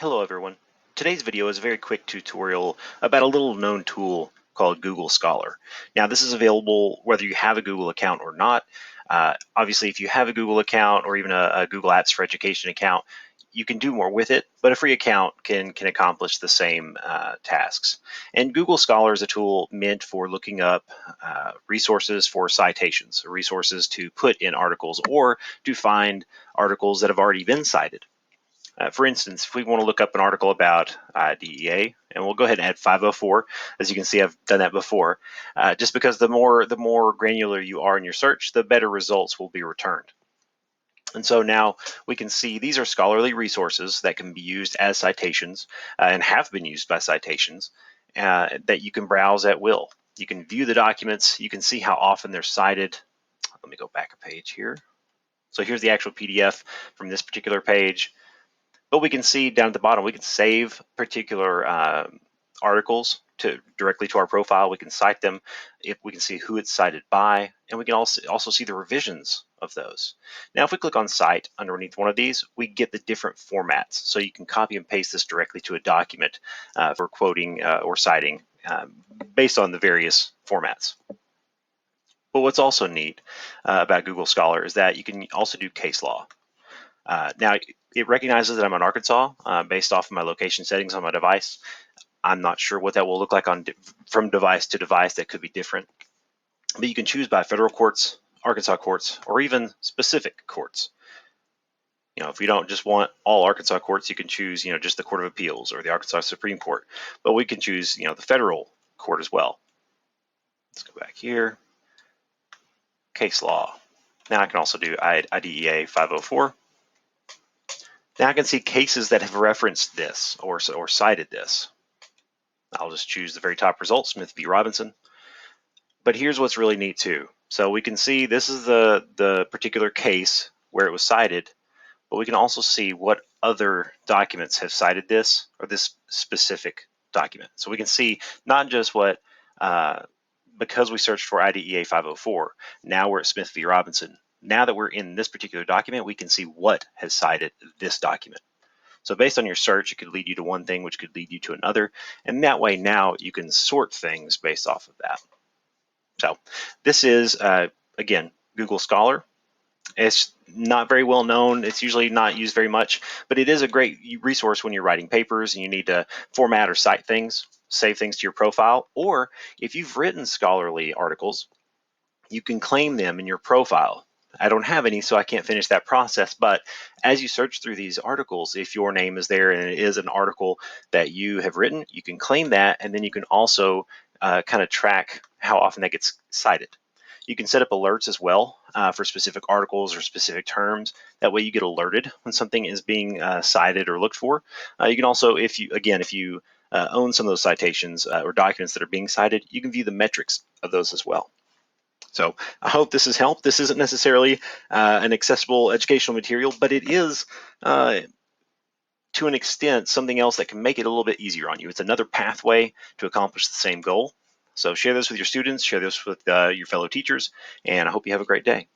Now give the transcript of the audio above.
Hello everyone. Today's video is a very quick tutorial about a little known tool called Google Scholar. Now this is available whether you have a Google account or not. Obviously if you have a Google account or even a Google Apps for Education account, you can do more with it, but a free account can accomplish the same tasks. And Google Scholar is a tool meant for looking up resources for citations, resources to put in articles or to find articles that have already been cited. For instance, if we want to look up an article about DEA, and we'll go ahead and add 504. As you can see, I've done that before. Just because the more granular you are in your search, the better results will be returned. And so now we can see these are scholarly resources that can be used as citations and have been used by citations that you can browse at will. You can view the documents. You can see how often they're cited. Let me go back a page here. So here's the actual PDF from this particular page. But we can see down at the bottom, we can save particular articles directly to our profile. We can cite them. If we can see who it's cited by, and we can also see the revisions of those. Now, if we click on Cite underneath one of these, we get the different formats. So you can copy and paste this directly to a document for quoting or citing based on the various formats. But what's also neat about Google Scholar is that you can also do case law. Now, it recognizes that I'm in Arkansas based off of my location settings on my device. I'm not sure what that will look like from device to device. That could be different. But you can choose by federal courts, Arkansas courts, or even specific courts. If you don't just want all Arkansas courts, you can choose, just the Court of Appeals or the Arkansas Supreme Court. But we can choose, the federal court as well. Let's go back here. Case law. Now I can also do IDEA 504. Now I can see cases that have referenced this or cited this. I'll just choose the very top result, Smith v. Robinson. But here's what's really neat too. So we can see this is the particular case where it was cited, but we can also see what other documents have cited this or this specific document. So we can see not just what, because we searched for IDEA 504, now we're at Smith v. Robinson. Now that we're in this particular document, we can see what has cited this document. So based on your search, it could lead you to one thing, which could lead you to another. And that way now you can sort things based off of that. So this is, again, Google Scholar. It's not very well known. It's usually not used very much, but it is a great resource when you're writing papers and you need to format or cite things, save things to your profile. Or if you've written scholarly articles, you can claim them in your profile. I don't have any, so I can't finish that process. But as you search through these articles, if your name is there and it is an article that you have written, you can claim that, and then you can also kind of track how often that gets cited. You can set up alerts as well for specific articles or specific terms. That way you get alerted when something is being cited or looked for. You can also, if you own some of those citations or documents that are being cited, you can view the metrics of those as well. So I hope this has helped. This isn't necessarily an accessible educational material, but it is, to an extent, something else that can make it a little bit easier on you. It's another pathway to accomplish the same goal. So share this with your students, share this with your fellow teachers, and I hope you have a great day.